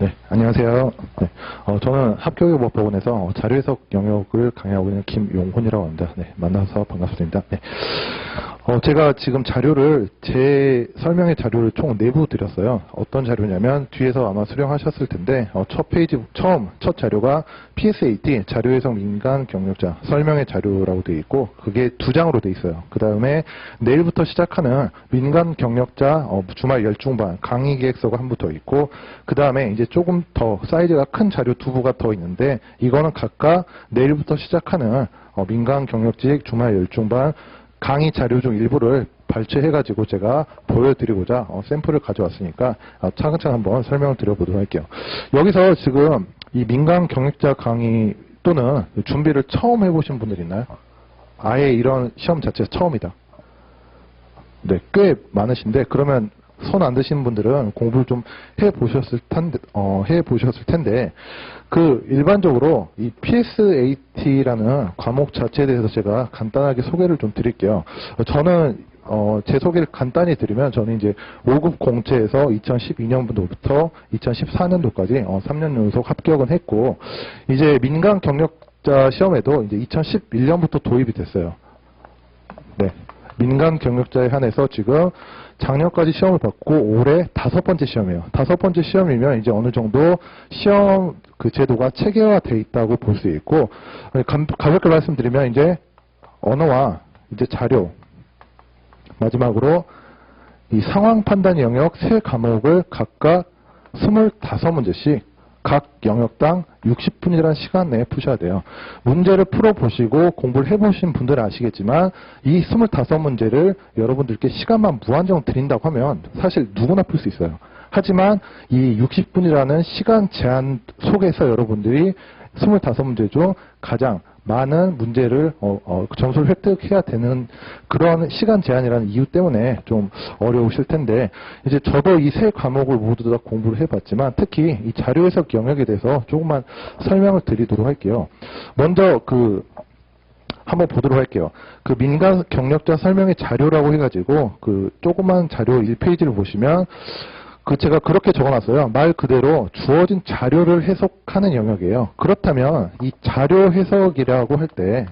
네, 안녕하세요. 네, 저는 합교육법원에서 자료해석 영역을 강의하고 있는 김용훈이라고 합니다. 네, 만나서 반갑습니다. 네. 제가 지금 자료를, 제 설명의 자료를 총 4부 드렸어요. 어떤 자료냐면, 뒤에서 아마 수령하셨을 텐데, 첫 페이지, 첫 자료가 PSAT, 자료해석 민간 경력자, 설명의 자료라고 되어 있고, 그게 2장으로 되어 있어요. 그 다음에 내일부터 시작하는 민간 경력자 주말 열중반 강의 계획서가 한 부 더 있고, 그 다음에 이제 조금 더 사이즈가 큰 자료 2부가 더 있는데, 이거는 각각 내일부터 시작하는 민간 경력직 주말 열중반 강의 자료 중 일부를 발췌해가지고 제가 보여드리고자 샘플을 가져왔으니까 차근차근 한번 설명을 드려보도록 할게요. 여기서 지금 이 민간 경력자 강의 또는 준비를 처음 해보신 분들 있나요? 아예 이런 시험 자체가 처음이다. 네, 꽤 많으신데 그러면 손 안 드시는 분들은 공부를 좀 해보셨을 텐데, 그 일반적으로 이 PSAT라는 과목 자체에 대해서 제가 간단하게 소개를 좀 드릴게요. 저는 제 소개를 간단히 드리면 저는 이제 5급 공채에서 2012년도부터 2014년도까지 3년 연속 합격은 했고, 이제 민간 경력자 시험에도 이제 2011년부터 도입이 됐어요. 네. 민간 경력자에 한해서 지금 작년까지 시험을 받고 올해 5번째 시험이에요. 5번째 시험이면 이제 어느 정도 시험 그 제도가 체계화되어 있다고 볼 수 있고, 가볍게 말씀드리면 이제 언어와 이제 자료, 마지막으로 이 상황 판단 영역 3과목을 각각 25문제씩 각 영역당 60분이라는 시간 내에 푸셔야 돼요. 문제를 풀어보시고 공부를 해보신 분들은 아시겠지만 이 25문제를 여러분들께 시간만 무한정 드린다고 하면 사실 누구나 풀 수 있어요. 하지만 이 60분이라는 시간 제한 속에서 여러분들이 25문제 중 가장 많은 문제를 점수를 획득해야 되는 그런 시간 제한이라는 이유 때문에 좀 어려우실 텐데, 이제 저도 이 3과목을 모두 다 공부를 해봤지만 특히 이 자료 해석 영역에 대해서 조금만 설명을 드리도록 할게요. 먼저 한번 보도록 할게요. 그 민간 경력자 설명의 자료라고 해가지고 그 조그만 자료 1페이지를 보시면 제가 그렇게 적어놨어요. 말 그대로 주어진 자료를 해석하는 영역이에요. 그렇다면 이 자료 해석이라고 할 때,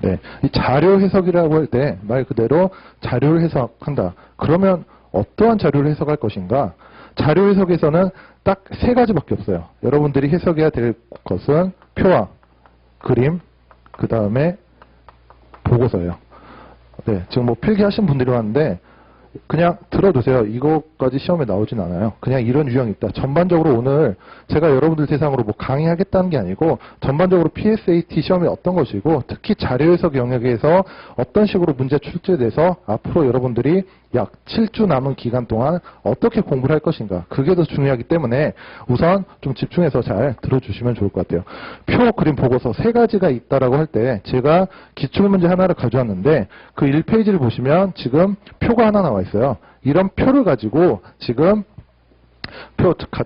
네, 이 자료 해석이라고 할 때 말 그대로 자료를 해석한다. 그러면 어떠한 자료를 해석할 것인가? 자료 해석에서는 딱 3가지밖에 없어요. 여러분들이 해석해야 될 것은 표와 그림, 그 다음에 보고서예요. 네, 지금 뭐 필기하신 분들이 왔는데 그냥 들어두세요. 이거까지 시험에 나오진 않아요. 그냥 이런 유형이 있다. 전반적으로 오늘 제가 여러분들 대상으로 뭐 강의하겠다는 게 아니고 전반적으로 PSAT 시험이 어떤 것이고 특히 자료 해석 영역에서 어떤 식으로 문제 출제돼서 앞으로 여러분들이 약 7주 남은 기간 동안 어떻게 공부를 할 것인가, 그게 더 중요하기 때문에 우선 좀 집중해서 잘 들어주시면 좋을 것 같아요. 표, 그림, 보고서 3가지가 있다라고 할 때 제가 기출문제 하나를 가져왔는데 그 1페이지를 보시면 지금 표가 하나 나와 있어요. 이런 표를 가지고 지금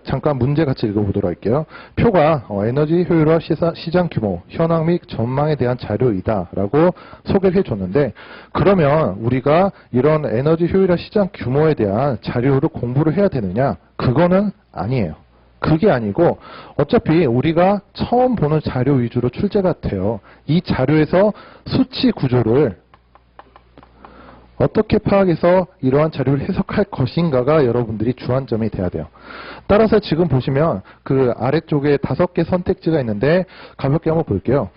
잠깐 문제 같이 읽어보도록 할게요. 표가 에너지 효율화 시장 규모, 현황 및 전망에 대한 자료이다 라고 소개를 해줬는데, 그러면 우리가 이런 에너지 효율화 시장 규모에 대한 자료를 공부를 해야 되느냐? 그거는 아니에요. 그게 아니고 어차피 우리가 처음 보는 자료 위주로 출제가 돼요. 이 자료에서 수치 구조를 어떻게 파악해서 이러한 자료를 해석할 것인가가 여러분들이 주안점이 돼야 돼요. 따라서 지금 보시면 그 아래쪽에 5개 선택지가 있는데 가볍게 한번 볼게요.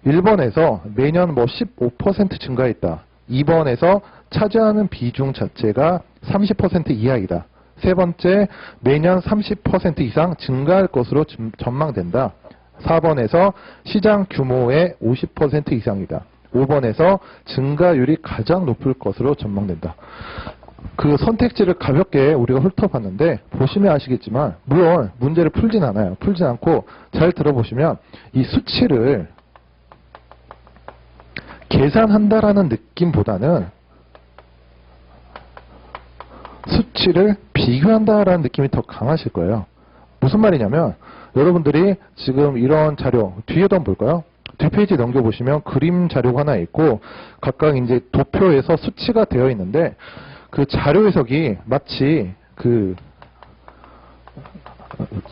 1번에서 매년 뭐 15% 증가했다. 2번에서 차지하는 비중 자체가 30% 이하이다. 3번째, 매년 30% 이상 증가할 것으로 전망된다. 4번에서 시장 규모의 50% 이상이다. 5번에서 증가율이 가장 높을 것으로 전망된다. 그 선택지를 가볍게 우리가 훑어봤는데 보시면 아시겠지만 물론 문제를 풀진 않아요. 풀진 않고 잘 들어보시면 이 수치를 계산한다라는 느낌보다는 수치를 비교한다라는 느낌이 더 강하실 거예요. 무슨 말이냐면 여러분들이 지금 이런 자료 뒤에도 한번 볼까요? 뒷페이지 넘겨보시면 그림 자료가 하나 있고 각각 이제 도표에서 수치가 되어 있는데 그 자료 해석이 마치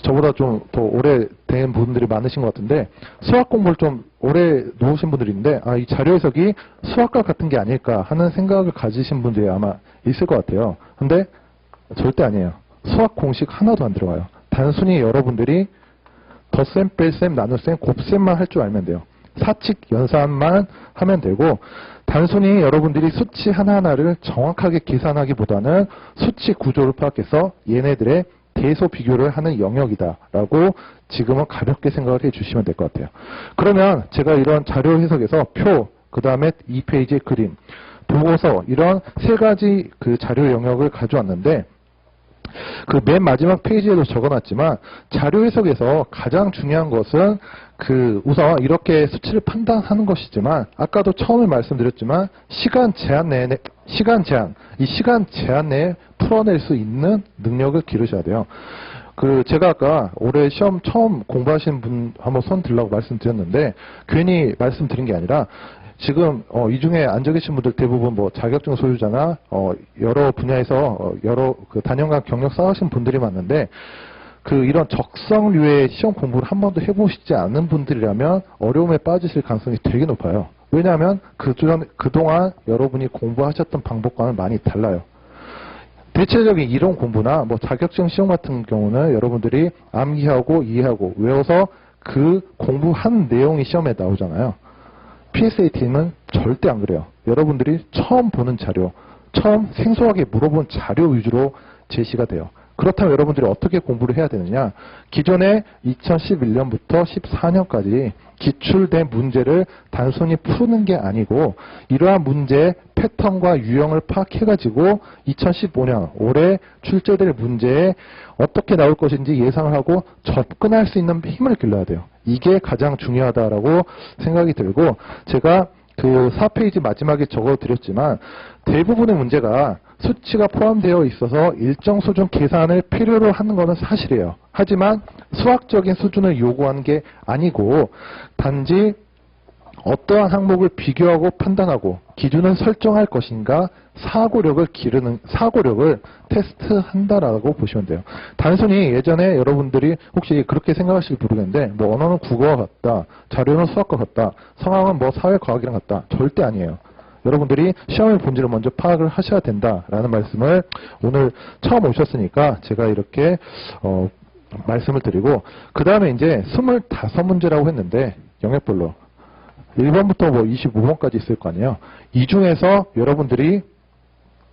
저보다 좀 더 오래된 분들이 많으신 것 같은데 수학 공부를 좀 오래 놓으신 분들인데 이 자료 해석이 수학과 같은 게 아닐까 하는 생각을 가지신 분들이 아마 있을 것 같아요. 근데 절대 아니에요. 수학 공식 하나도 안 들어가요. 단순히 여러분들이 덧셈, 뺄셈, 나눗셈, 곱셈만 할 줄 알면 돼요. 사칙, 연산만 하면 되고 단순히 여러분들이 수치 하나하나를 정확하게 계산하기보다는 수치 구조를 파악해서 얘네들의 대소 비교를 하는 영역이다라고 지금은 가볍게 생각을 해주시면 될 것 같아요. 그러면 제가 이런 자료 해석에서 표, 그 다음에 2페이지의 그림, 보고서 이런 세 가지 그 자료 영역을 가져왔는데 그 맨 마지막 페이지에도 적어놨지만 자료 해석에서 가장 중요한 것은 우선 이렇게 수치를 판단하는 것이지만 아까도 처음에 말씀드렸지만 시간 제한 내에 풀어낼 수 있는 능력을 기르셔야 돼요. 제가 아까 올해 시험 처음 공부하신 분 한번 손 들라고 말씀드렸는데 괜히 말씀드린 게 아니라 지금 이 중에 앉아 계신 분들 대부분 뭐 자격증 소유자나 여러 분야에서 여러 단연간 경력 쌓으신 분들이 많은데 이런 적성류의 시험 공부를 한 번도 해보시지 않은 분들이라면 어려움에 빠지실 가능성이 되게 높아요. 왜냐하면 그동안 여러분이 공부하셨던 방법과는 많이 달라요. 대체적인 이론 공부나 뭐 자격증 시험 같은 경우는 여러분들이 암기하고 이해하고 외워서 그 공부한 내용이 시험에 나오잖아요. PSAT는 절대 안 그래요. 여러분들이 처음 보는 자료, 처음 생소하게 물어본 자료 위주로 제시가 돼요. 그렇다면 여러분들이 어떻게 공부를 해야 되느냐? 기존에 2011년부터 14년까지 기출된 문제를 단순히 푸는 게 아니고 이러한 문제의 패턴과 유형을 파악해가지고 2015년 올해 출제될 문제에 어떻게 나올 것인지 예상을 하고 접근할 수 있는 힘을 길러야 돼요. 이게 가장 중요하다라고 생각이 들고 제가 4페이지 마지막에 적어드렸지만 대부분의 문제가 수치가 포함되어 있어서 일정 수준 계산을 필요로 하는 것은 사실이에요. 하지만 수학적인 수준을 요구하는 게 아니고 단지 어떠한 항목을 비교하고 판단하고 기준을 설정할 것인가 사고력을 테스트한다라고 보시면 돼요. 단순히 예전에 여러분들이 혹시 그렇게 생각하실지 모르겠는데 뭐 언어는 국어와 같다, 자료는 수학과 같다, 상황은 뭐 사회과학이랑 같다. 절대 아니에요. 여러분들이 시험의 본질을 먼저 파악을 하셔야 된다라는 말씀을 오늘 처음 오셨으니까 제가 이렇게 말씀을 드리고 그 다음에 이제 25문제라고 했는데 영역별로 1번부터 뭐 25번까지 있을 거 아니에요. 이 중에서 여러분들이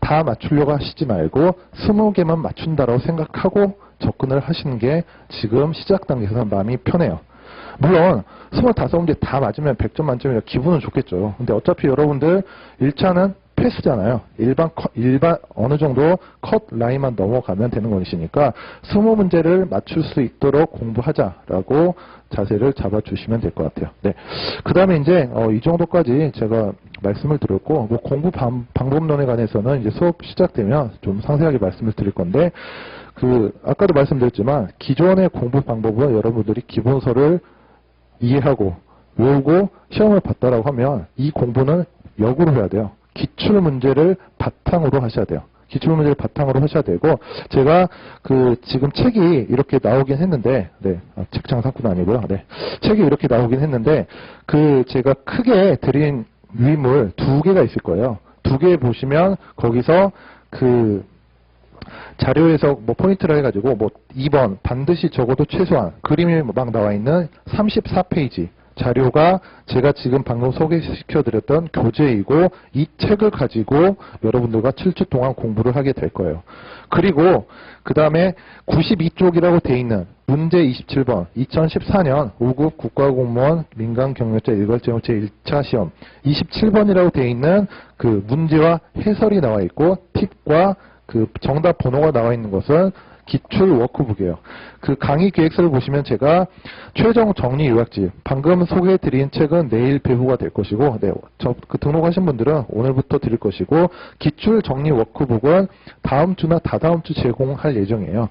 다 맞추려고 하시지 말고 20개만 맞춘다라고 생각하고 접근을 하시는 게 지금 시작 단계에서는 마음이 편해요. 물론 25문제 다 맞으면 100점 만점이라 기분은 좋겠죠. 근데 어차피 여러분들 1차는 패스잖아요. 일반 어느 정도 컷 라인만 넘어가면 되는 것이니까 20문제를 맞출 수 있도록 공부하자라고 자세를 잡아주시면 될 것 같아요. 네. 그 다음에 이제 이 정도까지 제가 말씀을 드렸고 뭐 공부 방법론에 관해서는 이제 수업 시작되면 좀 상세하게 말씀을 드릴 건데 아까도 말씀드렸지만 기존의 공부 방법은 여러분들이 기본서를 이해하고 외우고 시험을 봤다라고 하면 이 공부는 역으로 해야 돼요. 기출문제를 바탕으로 하셔야 돼요. 기출문제를 바탕으로 하셔야 되고 제가 지금 책이 이렇게 나오긴 했는데 책 장사꾼 아니고요. 책이 이렇게 나오긴 했는데 제가 크게 드린 유인물 2개가 있을 거예요. 2개 보시면 거기서 자료에서 뭐 포인트를 해가지고 뭐 2번 반드시 적어도 최소한 그림이 막 나와 있는 34페이지 자료가 제가 지금 방금 소개시켜드렸던 교재이고 이 책을 가지고 여러분들과 7주 동안 공부를 하게 될 거예요. 그리고 그 다음에 92쪽이라고 돼 있는 문제 27번 2014년 5급 국가공무원 민간경력자 일괄제형제 1차 시험 27번이라고 돼 있는 문제와 해설이 나와 있고 팁과 정답 번호가 나와 있는 것은 기출 워크북이에요. 강의 계획서를 보시면 제가 최종 정리 요약집 방금 소개해드린 책은 내일 배후가 될 것이고 등록하신 분들은 오늘부터 드릴 것이고 기출 정리 워크북은 다음 주나 다다음 주 제공할 예정이에요.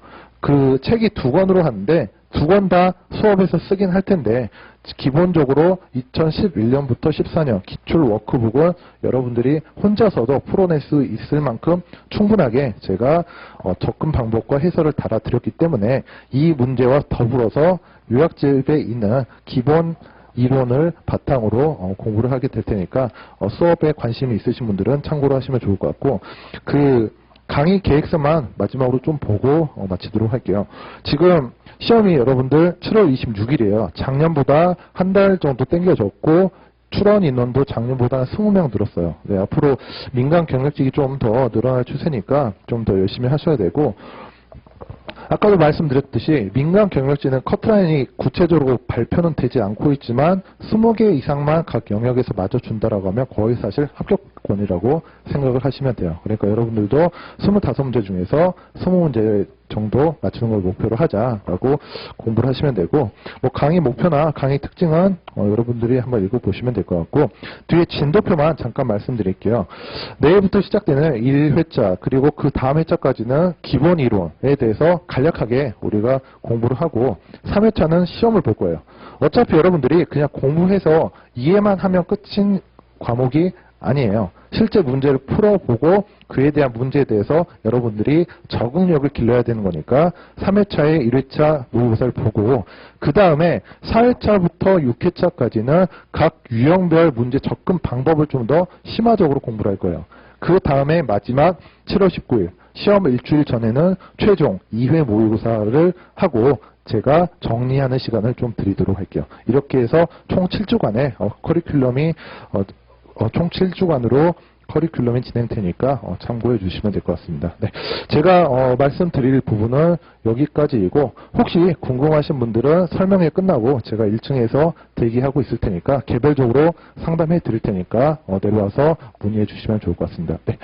책이 2권으로 하는데 두 권 다 수업에서 쓰긴 할 텐데 기본적으로 2011년부터 14년 기출 워크북은 여러분들이 혼자서도 풀어낼 수 있을 만큼 충분하게 제가 접근 방법과 해설을 달아드렸기 때문에 이 문제와 더불어서 요약집에 있는 기본 이론을 바탕으로 공부를 하게 될 테니까 수업에 관심이 있으신 분들은 참고로 하시면 좋을 것 같고, 그 강의 계획서만 마지막으로 좀 보고 마치도록 할게요. 지금 시험이 여러분들 7월 26일이에요. 작년보다 한 달 정도 땡겨졌고 출원 인원도 작년보다 20명 늘었어요. 네, 앞으로 민간 경력직이 좀 더 늘어날 추세니까 좀 더 열심히 하셔야 되고, 아까도 말씀드렸듯이 민간 경력직은 커트라인이 구체적으로 발표는 되지 않고 있지만 20개 이상만 각 영역에서 맞춰준다라고 하면 거의 사실 합격권이라고 생각을 하시면 돼요. 그러니까 여러분들도 25문제 중에서 20문제 정도 맞추는 걸 목표로 하자라고 공부를 하시면 되고, 뭐 강의 목표나 강의 특징은 여러분들이 한번 읽어보시면 될 것 같고, 뒤에 진도표만 잠깐 말씀드릴게요. 내일부터 시작되는 1회차 그리고 그 다음 회차까지는 기본 이론에 대해서 간략하게 우리가 공부를 하고, 3회차는 시험을 볼 거예요. 어차피 여러분들이 그냥 공부해서 이해만 하면 끝인 과목이 아니에요. 실제 문제를 풀어보고 그에 대한 문제에 대해서 여러분들이 적응력을 길러야 되는 거니까 3회차에 1회차 모의고사를 보고, 그 다음에 4회차부터 6회차까지는 각 유형별 문제 접근 방법을 좀 더 심화적으로 공부를 할 거예요. 그 다음에 마지막 7월 19일 시험 일주일 전에는 최종 2회 모의고사를 하고 제가 정리하는 시간을 좀 드리도록 할게요. 이렇게 해서 총 7주간의 커리큘럼이 총 7주간으로 커리큘럼이 진행되니까 참고해 주시면 될 것 같습니다. 네, 제가 말씀드릴 부분은 여기까지이고, 혹시 궁금하신 분들은 설명회 끝나고 제가 1층에서 대기하고 있을 테니까 개별적으로 상담해 드릴 테니까 내려와서 문의해 주시면 좋을 것 같습니다. 네,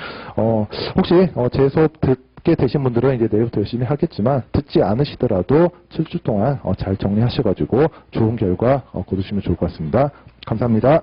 혹시 제 수업 듣게 되신 분들은 이제 내일부터 열심히 하겠지만, 듣지 않으시더라도 7주 동안 잘 정리하셔가지고 좋은 결과 거두시면 좋을 것 같습니다. 감사합니다.